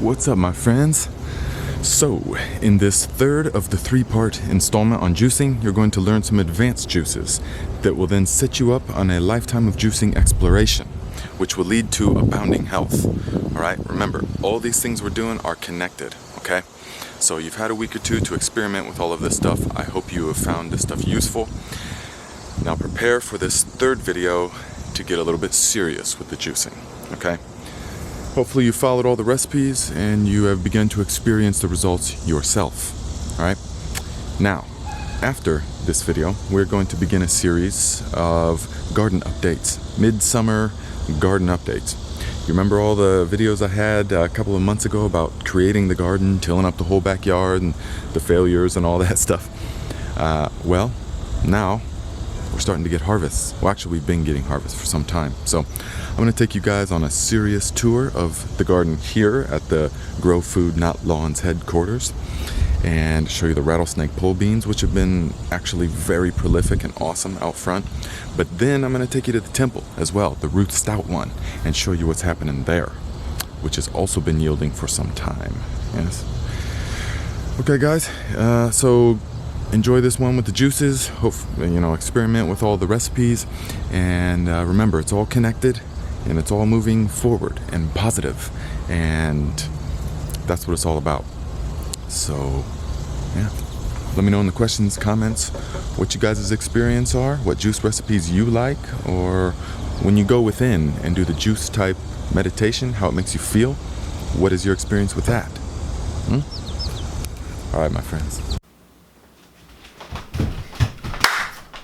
What's up, my friends? So, in this third of the three-part installment on juicing, you're going to learn some advanced juices that will then set you up on a lifetime of juicing exploration, which will lead to abounding health. All right, remember, all these things we're doing are connected, okay? So you've had a week or two to experiment with all of this stuff. I hope you have found this stuff useful. Now prepare for this third video to get a little bit serious with the juicing, okay? Hopefully you followed all the recipes and you have begun to experience the results yourself, all right? Now, after this video, we're going to begin a series of garden updates, midsummer garden updates. You remember all the videos I had a couple of months ago about creating the garden, tilling up the whole backyard and the failures and all that stuff? Well, now we're starting to get harvests. Well, actually, we've been getting harvests for some time. So I'm going to take you guys on a serious tour of the garden here at the Grow Food Not Lawns headquarters and show you the rattlesnake pole beans, which have been actually very prolific and awesome out front. But then I'm going to take you to the temple as well, the Ruth Stout one, and show you what's happening there, which has also been yielding for some time. Yes. Okay, guys. So enjoy this one with the juices. Experiment with all the recipes, and remember, it's all connected and it's all moving forward and positive, and that's what it's all about. So yeah, let me know in the questions, comments, what you guys' experience are, what juice recipes you like, or when you go within and do the juice type meditation, how it makes you feel. What is your experience with that? All right, my friends.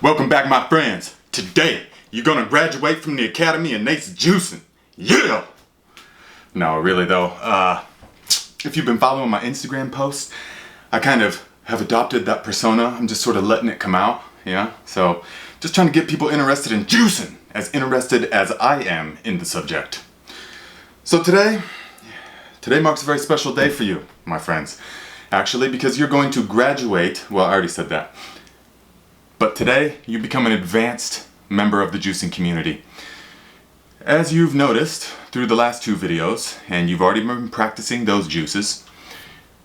Welcome back, my friends. Today, you're gonna graduate from the Academy of Nate's Juicing. Yeah! No, really though, if you've been following my Instagram posts, I kind of have adopted that persona. I'm just sort of letting it come out, yeah? So, just trying to get people interested in juicing, as interested as I am in the subject. So today marks a very special day for you, my friends. Actually, because you're going to graduate, well, I already said that. But today, you become an advanced member of the juicing community. As you've noticed through the last two videos, and you've already been practicing those juices,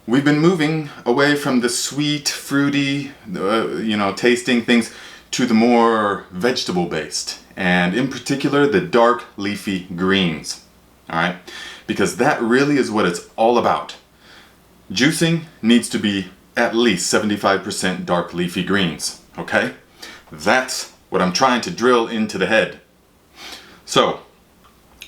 we've been moving away from the sweet, fruity, tasting things to the more vegetable-based, and in particular, the dark leafy greens, all right? Because that really is what it's all about. Juicing needs to be at least 75% dark leafy greens. Okay? That's what I'm trying to drill into the head. So,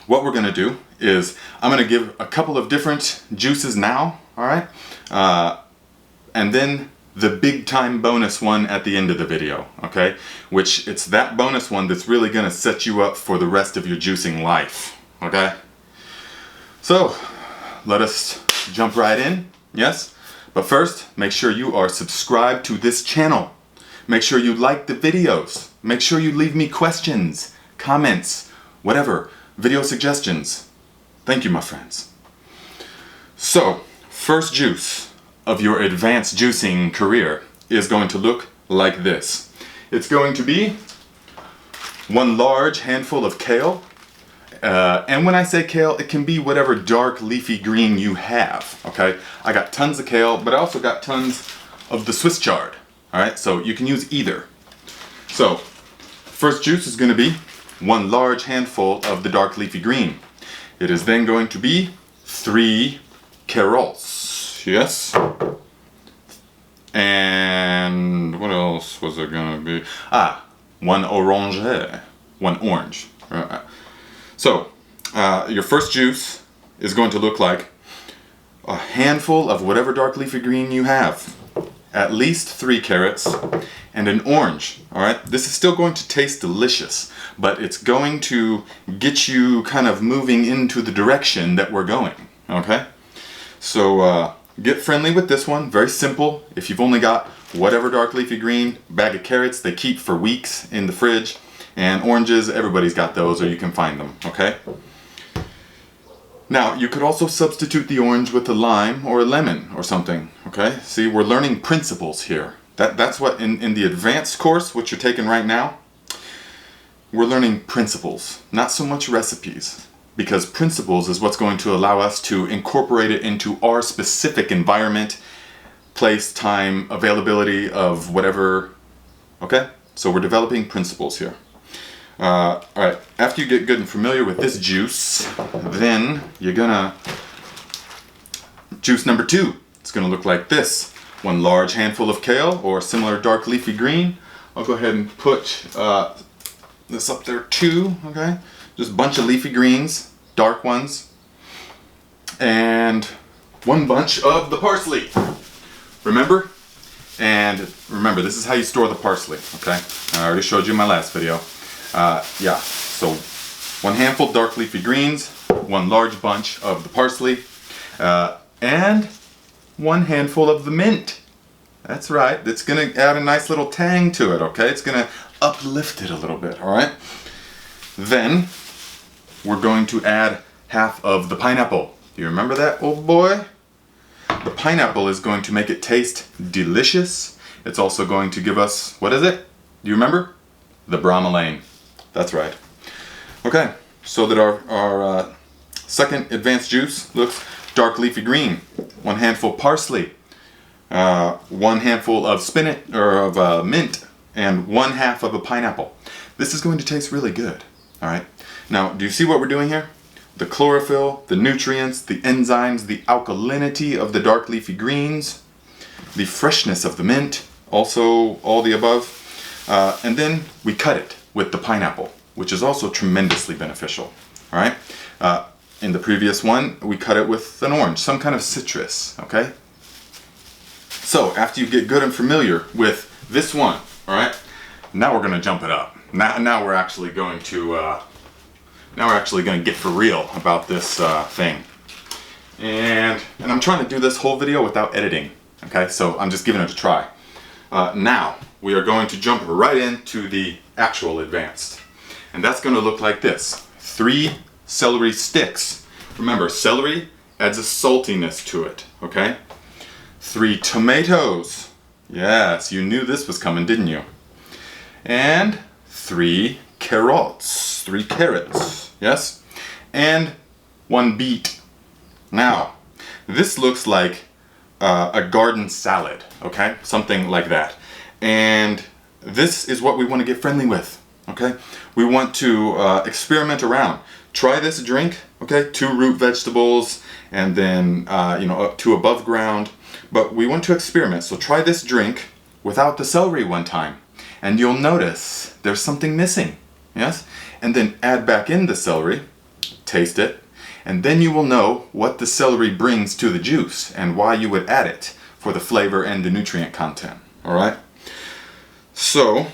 what we're going to do is I'm going to give a couple of different juices now, alright? And then the big time bonus one at the end of the video, okay? Which it's that bonus one that's really going to set you up for the rest of your juicing life, okay? So, let us jump right in, yes? But first, make sure you are subscribed to this channel. Make sure you like the videos. Make sure you leave me questions, comments, whatever, video suggestions. Thank you, my friends. So, first juice of your advanced juicing career is going to look like this. It's going to be one large handful of kale. And when I say kale, it can be whatever dark leafy green you have, okay? I got tons of kale, but I also got tons of the Swiss chard. Alright, so you can use either. So, first juice is going to be one large handful of the dark leafy green. It is then going to be 3 carols. Yes? And what else was there going to be? One orange. One orange. So, your first juice is going to look like a handful of whatever dark leafy green you have. At least 3 carrots, and an orange, alright? This is still going to taste delicious, but it's going to get you kind of moving into the direction that we're going, okay? So, get friendly with this one, very simple. If you've only got whatever dark leafy green, bag of carrots, they keep for weeks in the fridge, and oranges, everybody's got those, or you can find them, okay? Now, you could also substitute the orange with a lime or a lemon or something, okay? See, we're learning principles here. That's what, in the advanced course, which you're taking right now, we're learning principles, not so much recipes. because principles is what's going to allow us to incorporate it into our specific environment, place, time, availability of whatever. Okay? So we're developing principles here. Alright, after you get good and familiar with this juice, then you're gonna juice number 2. It's gonna look like this. 1 large handful of kale or similar dark leafy green. I'll go ahead and put this up there too, okay? Just a bunch of leafy greens, dark ones. And 1 bunch of the parsley. Remember? And remember, this is how you store the parsley, okay? I already showed you in my last video. Yeah, so 1 handful dark leafy greens, 1 large bunch of the parsley, and 1 handful of the mint. That's right, it's gonna add a nice little tang to it, okay? It's gonna uplift it a little bit, all right? Then, we're going to add half of the pineapple. Do you remember that, old boy? The pineapple is going to make it taste delicious. It's also going to give us, what is it? Do you remember? The bromelain. That's right. Okay, so that our second advanced juice looks dark leafy green. 1 handful parsley, 1 handful of spinach or of mint, and 1/2 of a pineapple. This is going to taste really good. All right. Now, do you see what we're doing here? The chlorophyll, the nutrients, the enzymes, the alkalinity of the dark leafy greens, the freshness of the mint, also all the above. And then we cut it with the pineapple, which is also tremendously beneficial. All right. In the previous one, we cut it with an orange, some kind of citrus. Okay. So after you get good and familiar with this one, all right, now we're going to jump it up. Now we're actually going to get for real about this thing. And I'm trying to do this whole video without editing. Okay, so I'm just giving it a try. Now we are going to jump right into the actual advanced. And that's going to look like this. 3 celery sticks. Remember, celery adds a saltiness to it, okay? 3 tomatoes. Yes, you knew this was coming, didn't you? And 3 carrots. 3 carrots, yes? And 1 beet. Now, this looks like a garden salad, okay? Something like that. And this is what we want to get friendly with, okay? We want to experiment around. Try this drink, okay? 2 root vegetables and then, up 2 above ground. But we want to experiment, so try this drink without the celery one time. And you'll notice there's something missing, yes? And then add back in the celery, taste it, and then you will know what the celery brings to the juice and why you would add it for the flavor and the nutrient content, all right? So,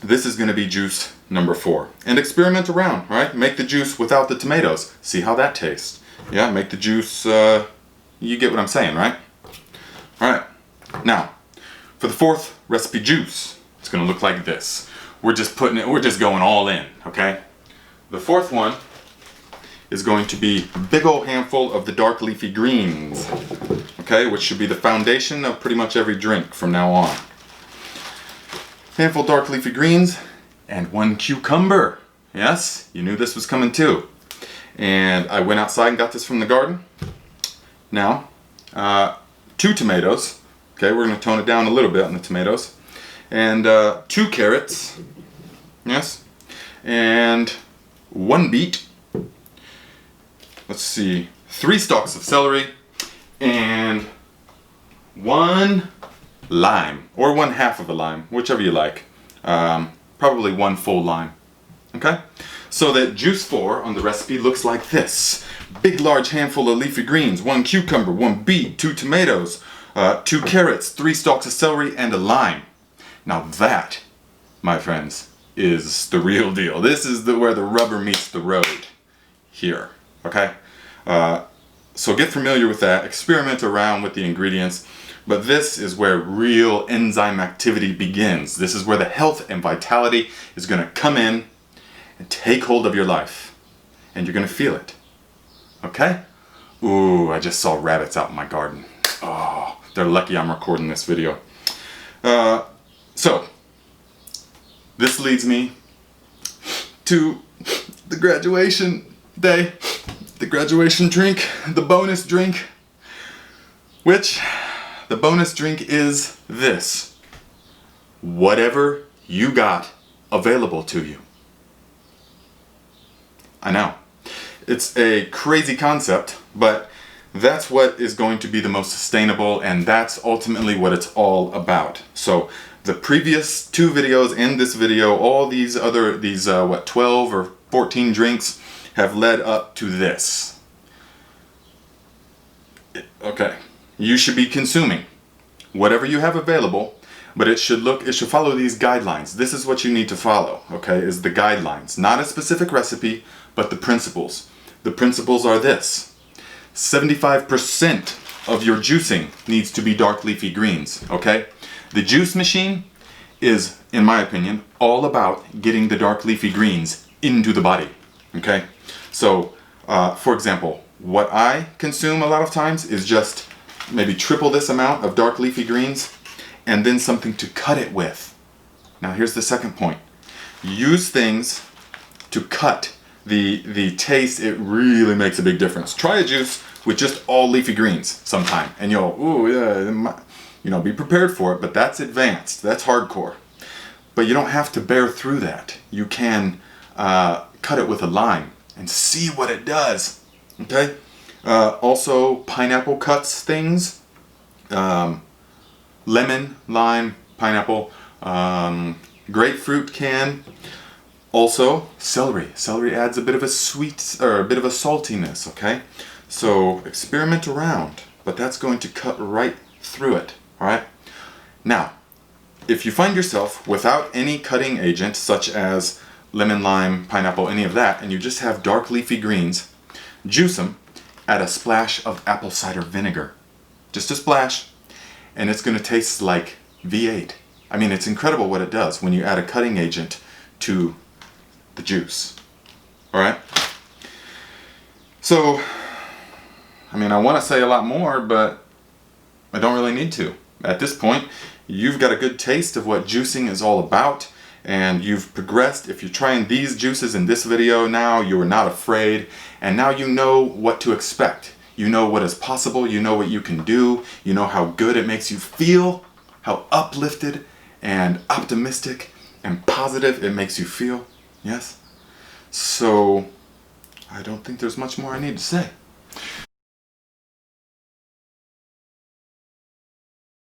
this is going to be juice number 4. And experiment around, right? Make the juice without the tomatoes. See how that tastes. Yeah, make the juice, you get what I'm saying, right? All right. Now, for the 4th recipe juice, it's going to look like this. We're just going all in, okay? The 4th one is going to be a big old handful of the dark leafy greens, okay? Which should be the foundation of pretty much every drink from now on. Handful dark leafy greens and 1 cucumber. Yes, you knew this was coming too. And I went outside and got this from the garden. Now, 2 tomatoes. Okay, we're going to tone it down a little bit on the tomatoes. And 2 carrots. Yes. And 1 beet. Let's see. 3 stalks of celery. And 1 lime. Or 1/2 of a lime. Whichever you like. Probably 1 full lime. Okay? So that juice 4 on the recipe looks like this. Big large handful of leafy greens, 1 cucumber, 1 beet, 2 tomatoes, 2 carrots, 3 stalks of celery, and a lime. Now that, my friends, is the real deal. This is where the rubber meets the road. Here, okay? So get familiar with that, experiment around with the ingredients, but this is where real enzyme activity begins. This is where the health and vitality is going to come in and take hold of your life. And you're going to feel it. Okay? Ooh, I just saw rabbits out in my garden. Oh, they're lucky I'm recording this video. So, this leads me to the graduation today, the graduation drink, the bonus drink, which the bonus drink is this. Whatever you got available to you. I know. It's a crazy concept, but that's what is going to be the most sustainable, and that's ultimately what it's all about. So the previous two videos and this video, all these 12 or 14 drinks have led up to this. Okay, you should be consuming whatever you have available, but it should follow these guidelines. This is what you need to follow, okay, is the guidelines. Not a specific recipe, but the principles. The principles are this. 75% of your juicing needs to be dark leafy greens, okay? The juice machine is, in my opinion, all about getting the dark leafy greens into the body, okay? So, for example, what I consume a lot of times is just maybe triple this amount of dark leafy greens and then something to cut it with. Now here's the second point. Use things to cut the taste. It really makes a big difference. Try a juice with just all leafy greens sometime and you'll, be prepared for it, but that's advanced. That's hardcore. But you don't have to bear through that. You can cut it with a lime and see what it does. Okay? Also, pineapple cuts things. Lemon, lime, pineapple, grapefruit can. Also, celery. Celery adds a bit of a sweet, or a bit of a saltiness, okay? So, experiment around, but that's going to cut right through it, alright? Now, if you find yourself without any cutting agent, such as lemon, lime, pineapple, any of that, and you just have dark leafy greens, juice them, add a splash of apple cider vinegar. Just a splash, and it's going to taste like V8. I mean, it's incredible what it does when you add a cutting agent to the juice. Alright? So, I mean, I want to say a lot more, but I don't really need to. At this point, you've got a good taste of what juicing is all about, and you've progressed. If you're trying these juices in this video now, you are not afraid, and now you know what to expect. You know what is possible, you know what you can do, you know how good it makes you feel, how uplifted and optimistic and positive it makes you feel. Yes? So, I don't think there's much more I need to say.